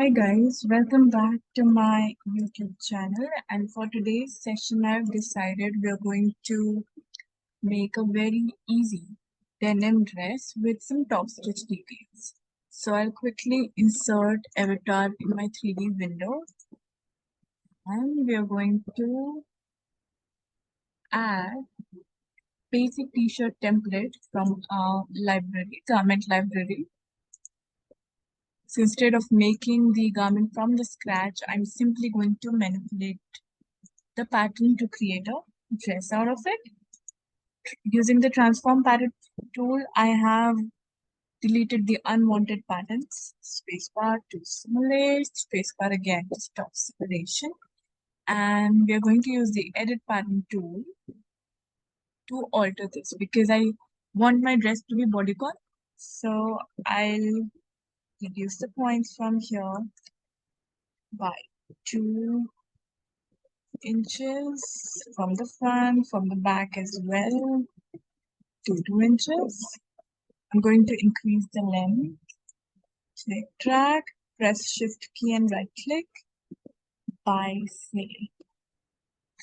Hi guys, welcome back to my YouTube channel, and for today's session I've decided we're going to make a very easy denim dress with some top stitch details. So I'll quickly insert avatar in my 3D window and we're going to add basic t-shirt template from our garment library. So instead of making the garment from the scratch, I'm simply going to manipulate the pattern to create a dress out of it. Using the transform pattern tool, I have deleted the unwanted patterns. Spacebar to simulate, spacebar again to stop simulation. And we are going to use the edit pattern tool to alter this because I want my dress to be bodycon. So I'll reduce the points from here by 2 inches from the front, from the back as well, to 2 inches. I'm going to increase the length. Click drag, press shift key and right click by say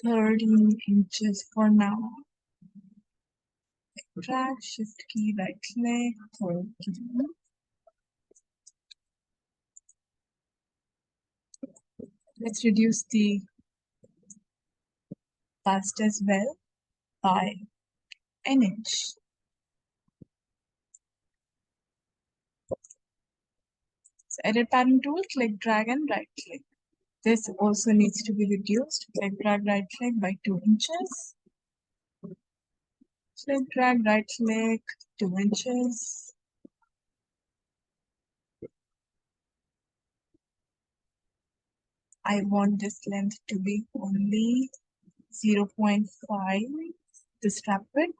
13 inches for now. Drag, shift key, right click, 13. Let's reduce the bust as well by an inch. So edit pattern tool, click drag and right click. This also needs to be reduced. Click drag right click by 2 inches. Click drag right click 2 inches. I want this length to be only 0.5, the strap width.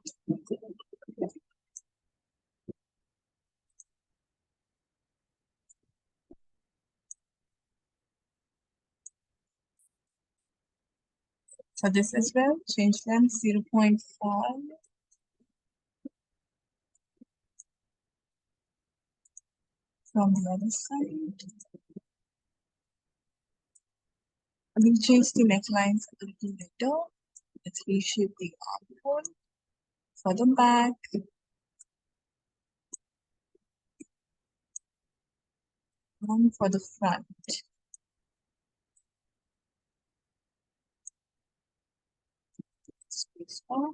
For this as well, change length 0.5. From the other side. I will change the necklines a little later. Let's reshape the armhole. For the back, and for the front. Space bar.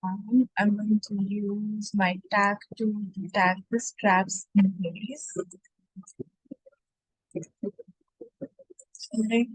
And I'm going to use my tag to tag the straps in place. Select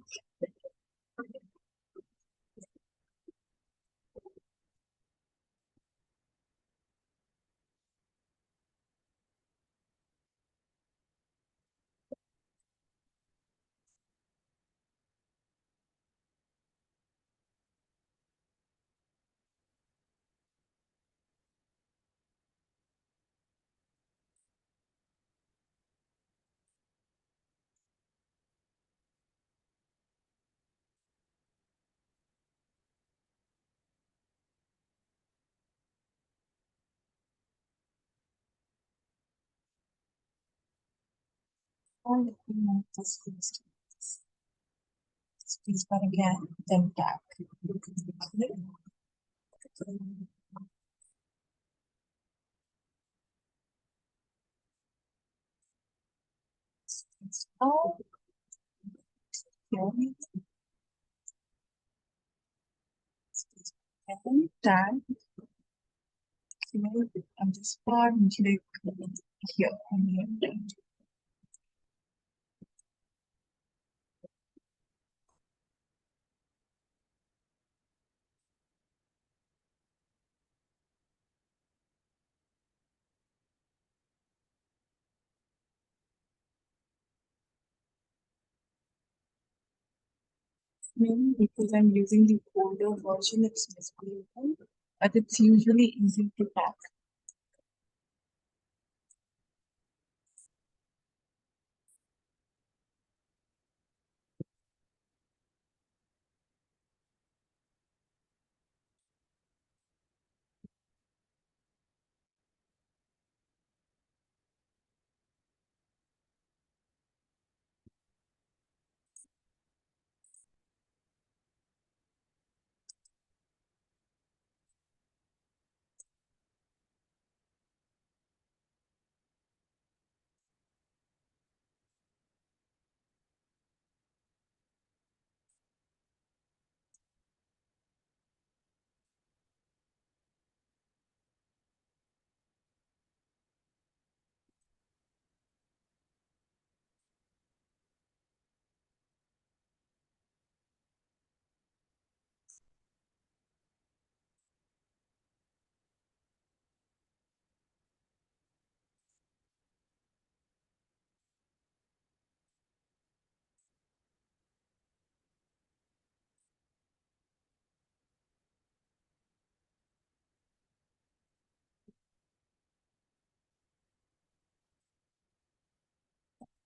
all the this first. Space bar again, then tag. Space bar. Here. Space bar again, tag. Click on this part and click here on the end. Maybe because I'm using the older version, it's misleading, but it's usually easy to pack.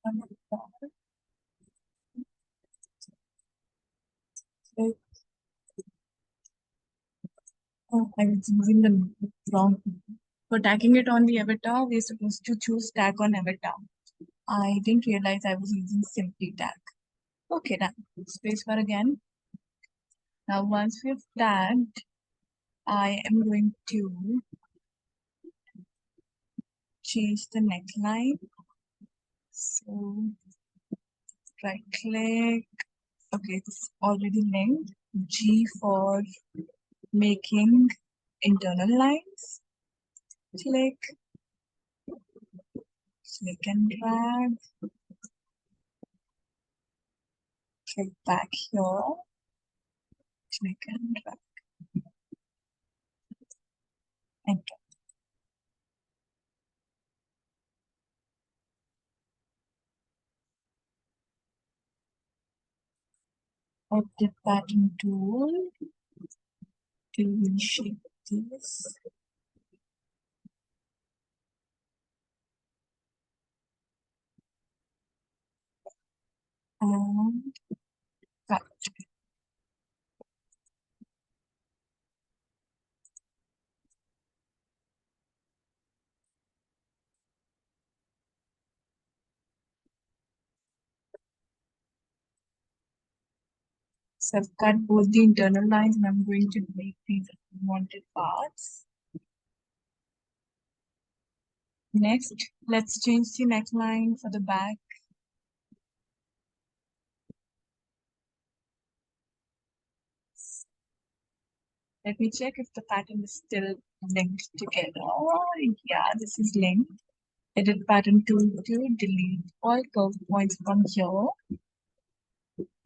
on the top. Like, oh, I was using the wrong. For tacking it on the avatar, we're supposed to choose tag on avatar. I didn't realize I was using simply tag. Okay, done. Spacebar again. Now, once we've tagged, I am going to change the neckline. So, right click. Okay, it's already linked. G for making internal lines. Click, click and drag. Click back here. Click and drag. Enter. Edit pattern tool to reshape this. And cut. So I've cut both the internal lines and I'm going to make these unwanted parts. Next, let's change the neckline for the back. Let me check if the pattern is still linked together. Oh, yeah, this is linked. Edit pattern tool to delete all curve points from here.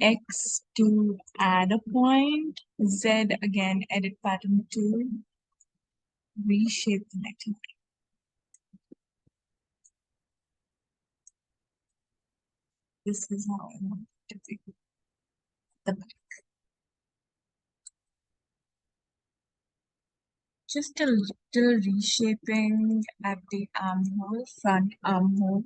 X to add a point. Z again, edit pattern tool. Reshape the neckline. This is how I want it to be. The back. Just a little reshaping at the armhole, front armhole.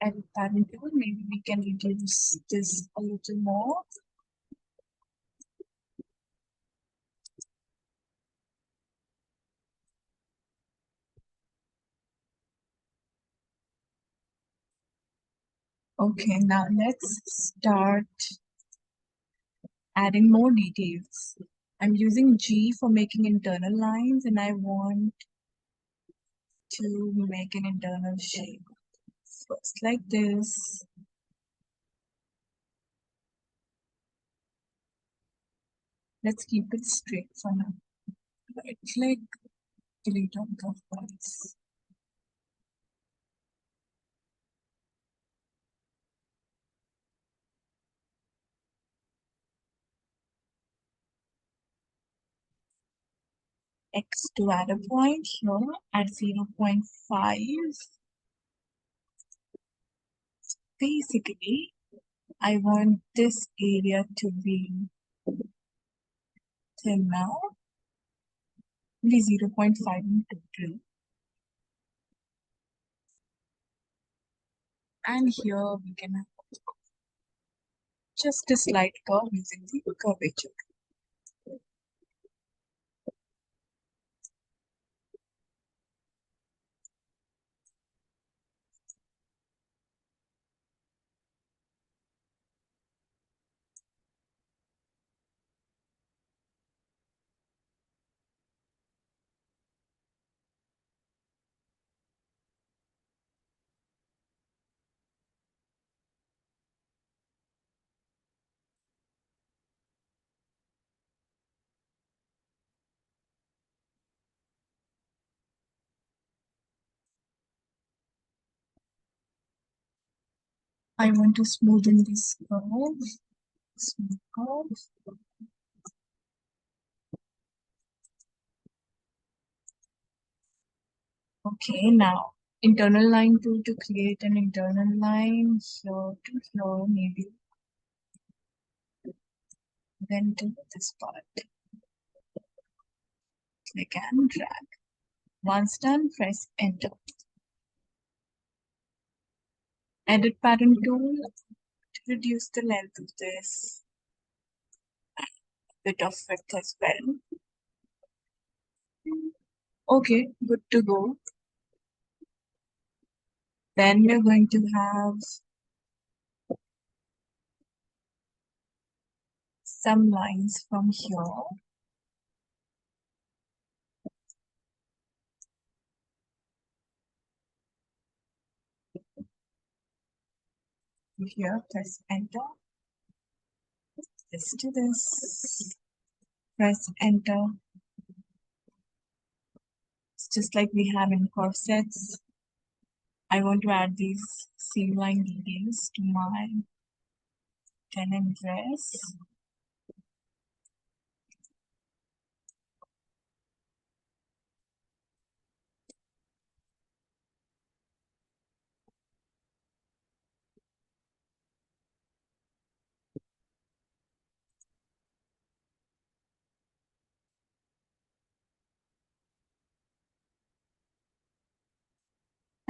And pattern tool, maybe we can reduce this a little more. Okay, now let's start adding more details. I'm using G for making internal lines and I want to make an internal shape. First like this. Let's keep it straight for now. Right click, delete all curve points. X to add a point here at 0.5. Basically, I want this area to be thin now, only 0.5 in total. And here we can have just a slight curve using the curvature. I want to smoothen this curve. Smooth curve. Okay, now internal line tool to create an internal line here to here, maybe then to this part. Click and drag. Once done, press enter. Edit pattern tool to reduce the length of this, bit of width as well. Okay, good to go. Then we're going to have some lines from here to here. Press enter. This to this. Press enter. It's just like we have in corsets. I want to add these seam line details to my denim dress.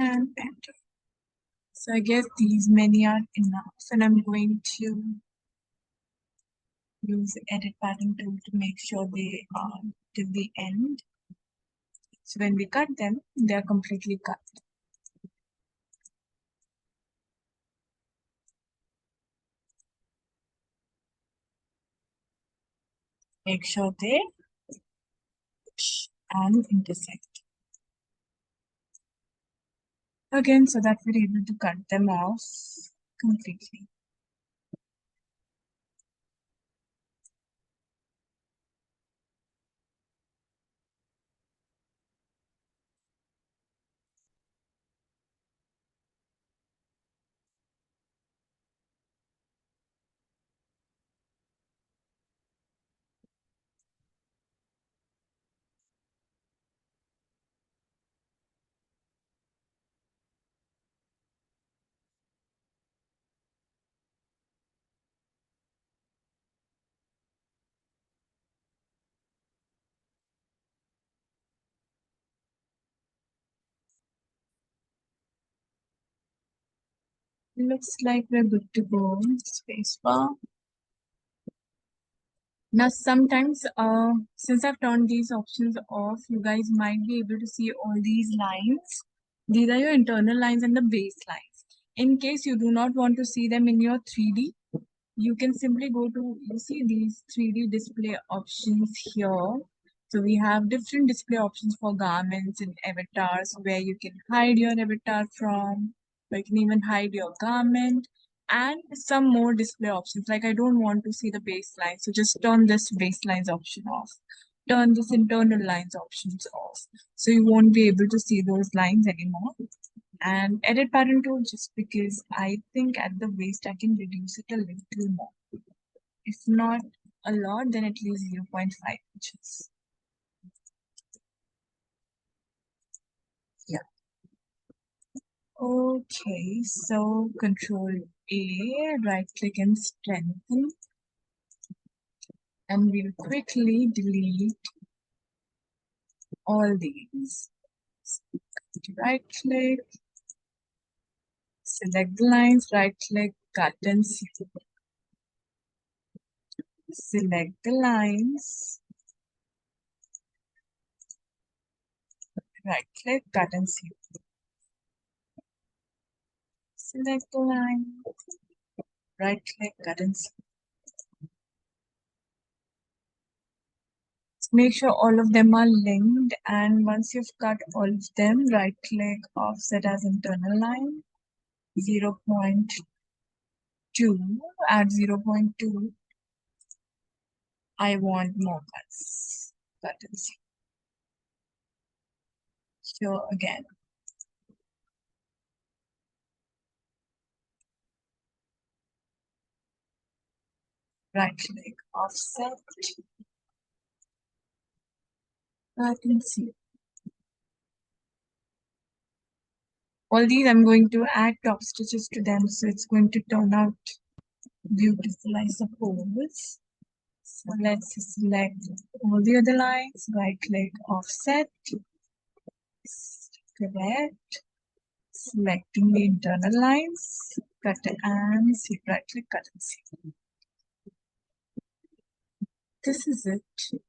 And enter. So I guess these many are enough, and I'm going to use the edit pattern tool to make sure they are till the end. So when we cut them, they are completely cut. Make sure they touch and intersect. Again, so that we're able to cut them off completely. Looks like we're good to go. Spacebar. Now, sometimes, since I've turned these options off, you guys might be able to see all these lines. These are your internal lines and the base lines. In case you do not want to see them in your 3D, you can simply go to, you see these 3D display options here. So we have different display options for garments and avatars where you can hide your avatar from, or you can even hide your garment, and some more display options. Like I don't want to see the baseline, so just turn this baselines option off. Turn this internal lines options off. So you won't be able to see those lines anymore. And edit pattern tool just because I think at the waist I can reduce it a little more. If not a lot, then at least 0.5 inches. Yeah. Okay, so Control A, right click and strengthen. And we'll quickly delete all these. Right click, select the lines, right click, cut and see. Select the lines, right click, cut and see. Select the line, right click, cut and see. Make sure all of them are linked, and once you've cut all of them, right click, offset as internal line, 0.2, at 0.2, I want more cuts. Cut and see. Here again. right leg offset, pattern C. All these I'm going to add top stitches to them, so it's going to turn out beautiful, I suppose. So let's select all the other lines, right leg offset, correct, selecting the internal lines, cut and see, right click, cut and see. This is it.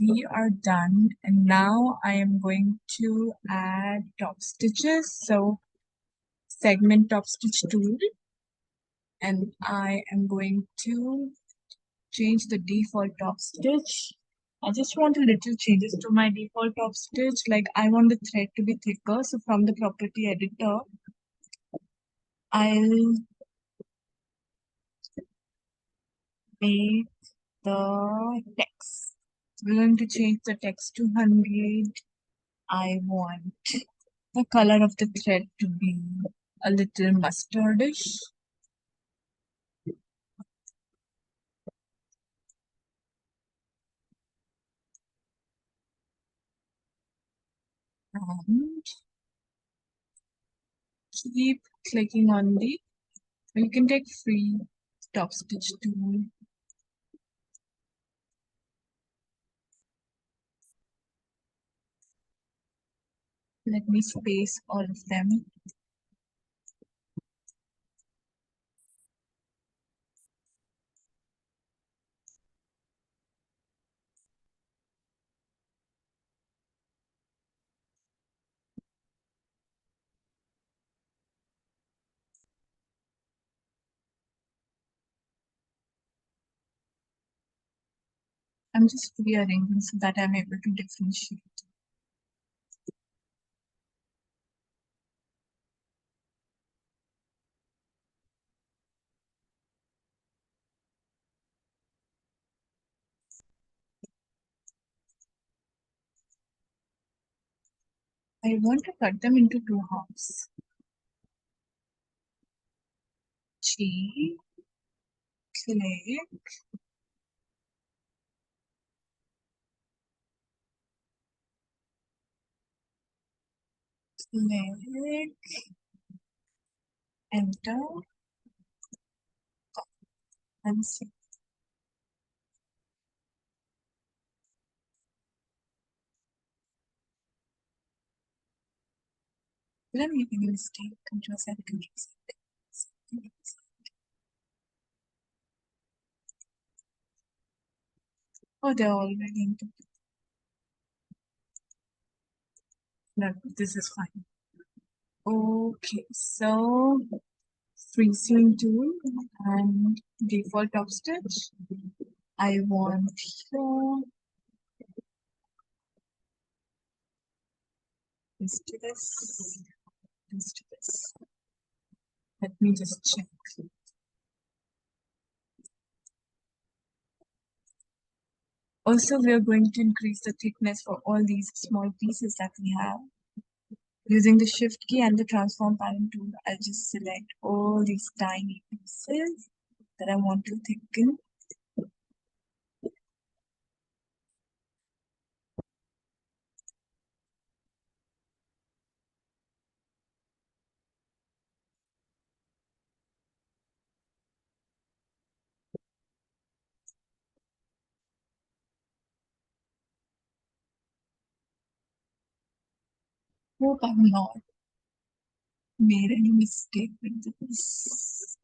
We are done, and now I am going to add top stitches. So segment top stitch tool, and I am going to change the default top stitch. I just want a little changes to my default top stitch. Like I want the thread to be thicker. So from the property editor, I'll make the text. We're going to change the text to 100. I want the color of the thread to be a little mustardish. And keep clicking on the, you can take free top stitch tool. Let me space all of them. I'm just rearranging so that I'm able to differentiate. I want to cut them into two halves. G, click, click, enter, and see. I'm making a mistake. Control Z, Control Z. Oh, they're already into. No, this is fine. Okay, so freezing tool and default top stitch. I want here this to this to this. Let me just check. Also, we are going to increase the thickness for all these small pieces that we have. Using the shift key and the transform pattern tool, I'll just select all these tiny pieces that I want to thicken. Hope I'm not made any mistake with this.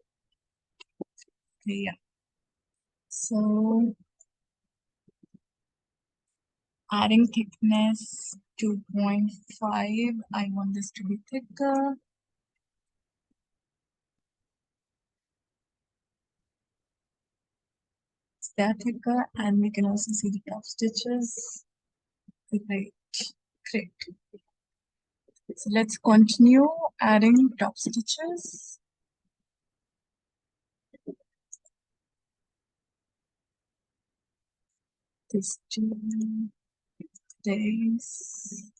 Okay, yeah. So adding thickness 2.5. I want this to be thicker. They're thicker, and we can also see the top stitches. Great, great. So let's continue adding top stitches. This two, this,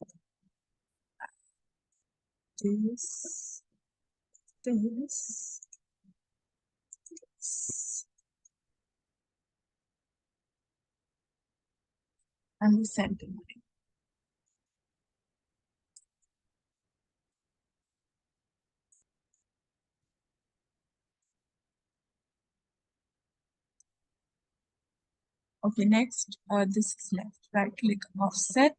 this, this, this. and the center line. Okay, next, this is left. Right click, offset.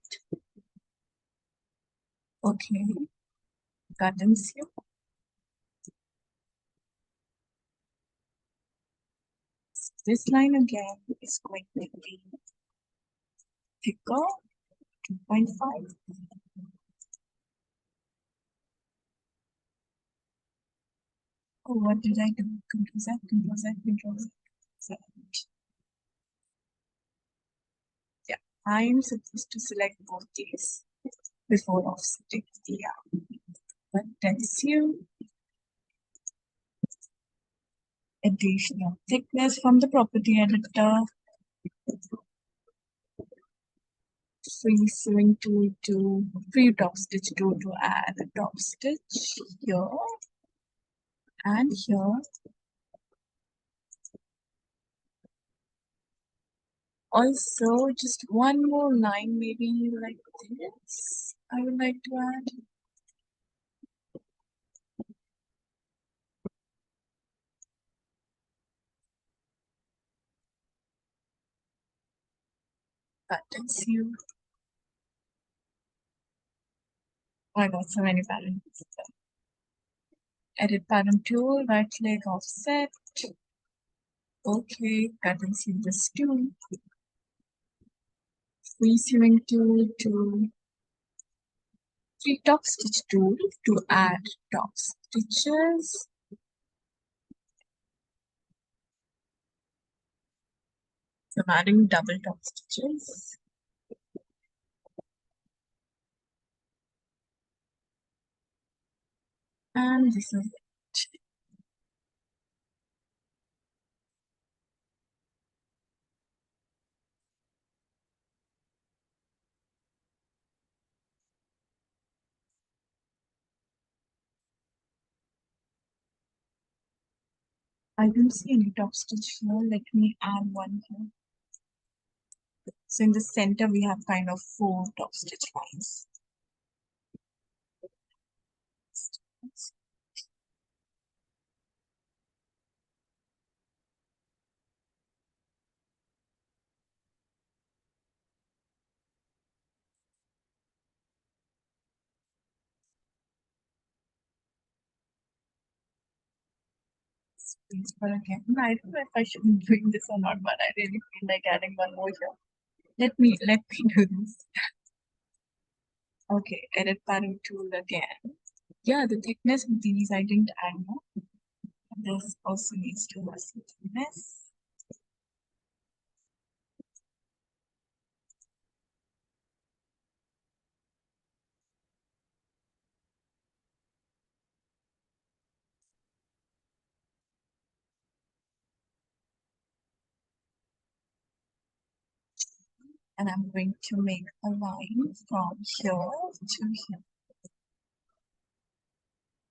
Okay, cut and sew. This line again is going to be thicker, 2.5. Oh, what did I do? Control Z, Control Z, Control Z. Z. Yeah, I'm supposed to select both these before offsetting the but tells you additional thickness from the property editor, free sewing tool to free top stitch tool to add a top stitch here and here. Also, just one more line, maybe like this, I would like to add. That tells you. Oh, I got so many patterns. Edit pattern tool, right click, offset. Okay, cut and seal this tool. Free sewing tool to free top stitch tool to add top stitches. So I'm adding double top stitches. And this is it. I don't see any top stitch here. Let me add one here. So in the center, we have kind of 4 top stitch lines. Space for again. I don't know if I should be doing this or not, but I really feel like adding one more here. Let me do this. Okay, edit pattern tool again. Yeah, the thickness of these I didn't add more. This also needs to have some thickness. And I'm going to make a line from here to here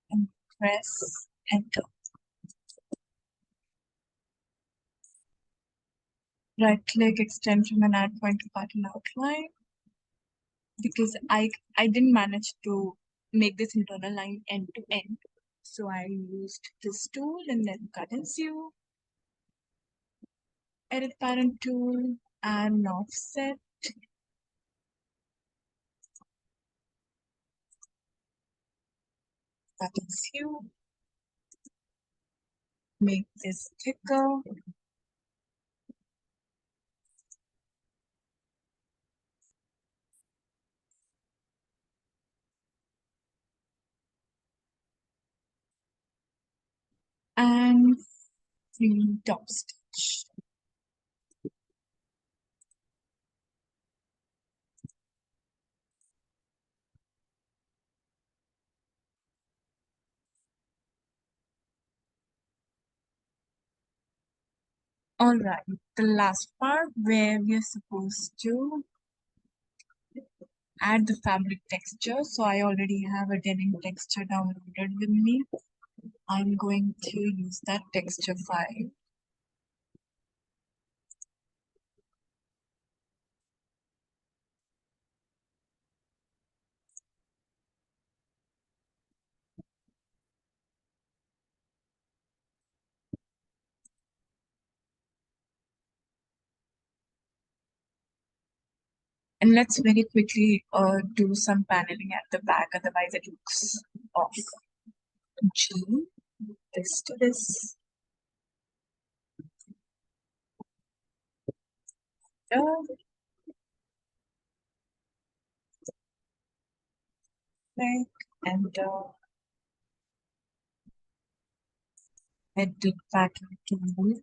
and press enter. Right click, extend from an add point to pattern outline. Because I didn't manage to make this internal line end to end. So I used this tool and then cut and sew, edit pattern tool, and offset. Cut and sew, make this thicker. And free top stitch. All right, the last part where we're supposed to add the fabric texture. So I already have a denim texture downloaded with me. I'm going to use that texture file. And let's very quickly do some paneling at the back, otherwise it looks off. G, this to this. Click and edit pattern tool.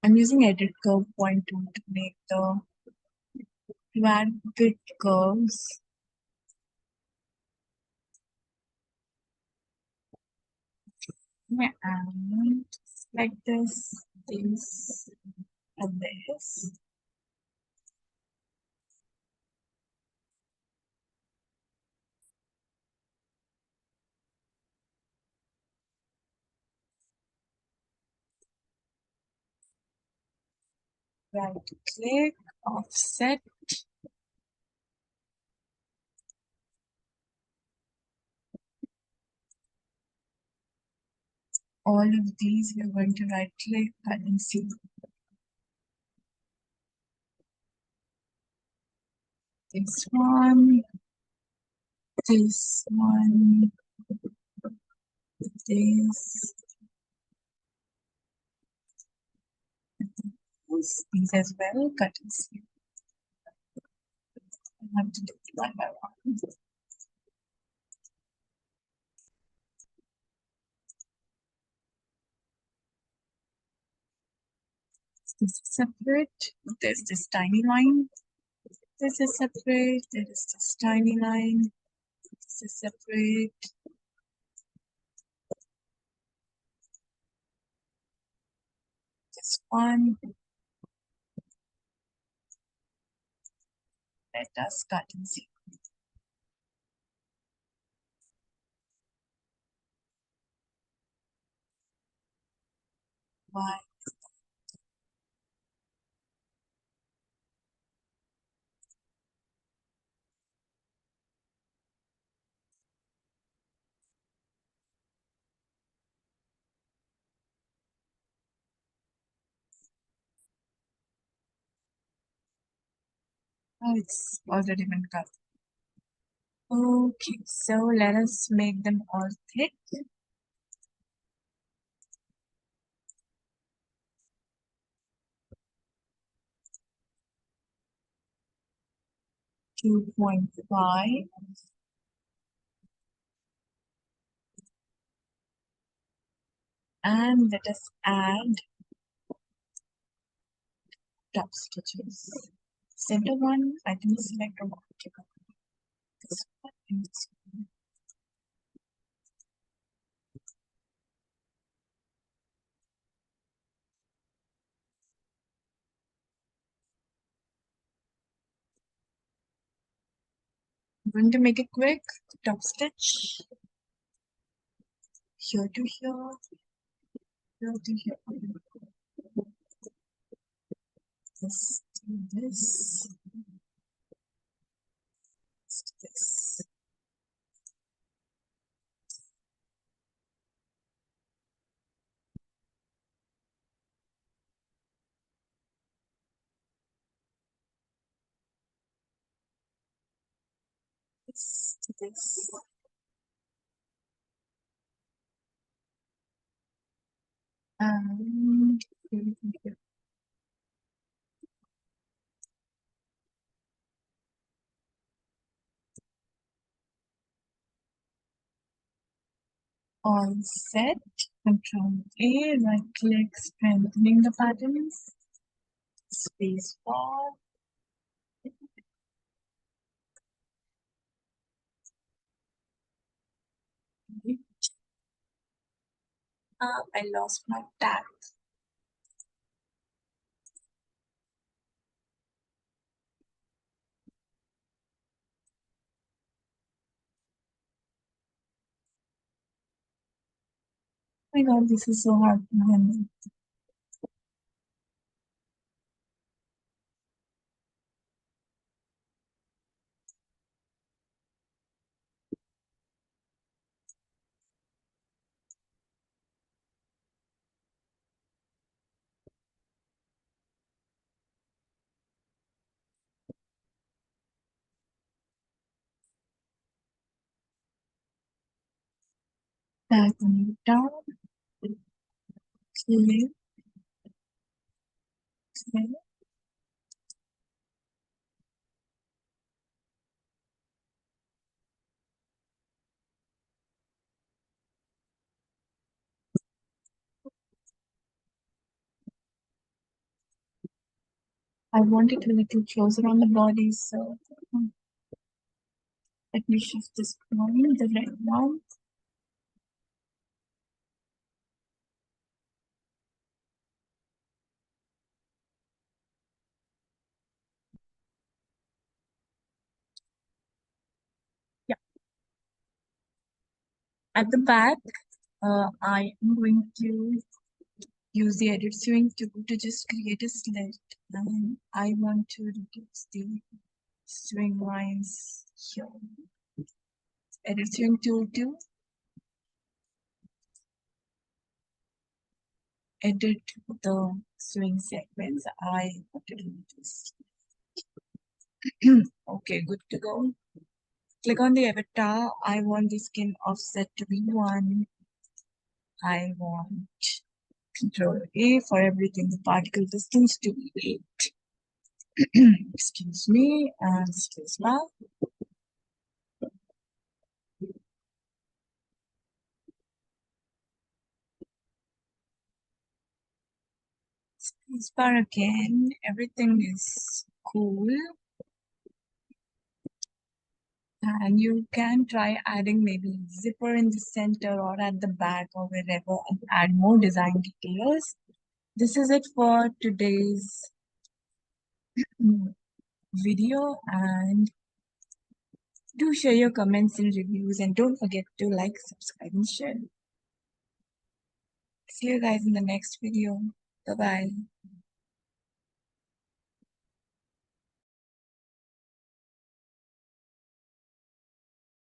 I'm using edit curve point tool to make the quad bit curves. And like this, and this. Right click, offset. All of these we're going to right click and see. This one, this one, this, these as well, cut and see. I have to do it one by one. This is separate. There's this tiny line. This is separate. There is this tiny line. This is separate. This one. Let us cut and see. Why? Oh, it's already been cut. Okay, so let us make them all thick. Two 2.5. And let us add top stitches. Center one, I can select a this one and this one. I'm going to make it quick. Top stitch here to here, here to here. This to this, this to this. This to this. And here to here. All set. Control A, right click, strengthening the patterns. Space bar. I lost my tag. Oh my god, this is so hard to handle. Tagging it down. Click. Okay. I want it a little closer on the body, so let me shift this point, the red one. Yeah. At the back, I am going to use the edit sewing tool to just create a slit, and I want to reduce the sewing lines here. Edit sewing tool to edit the sewing sequence. I want to do this. Okay, good to go. Click on the avatar. I want the skin offset to be 1. I want Control A for everything, the particle distance to be 8. Excuse me, and space bar. Space bar again. Everything is cool. And you can try adding maybe zipper in the center or at the back or wherever and add more design details. This is it for today's video, and do share your comments and reviews, and don't forget to like, subscribe, and share. See you guys in the next video. Bye bye.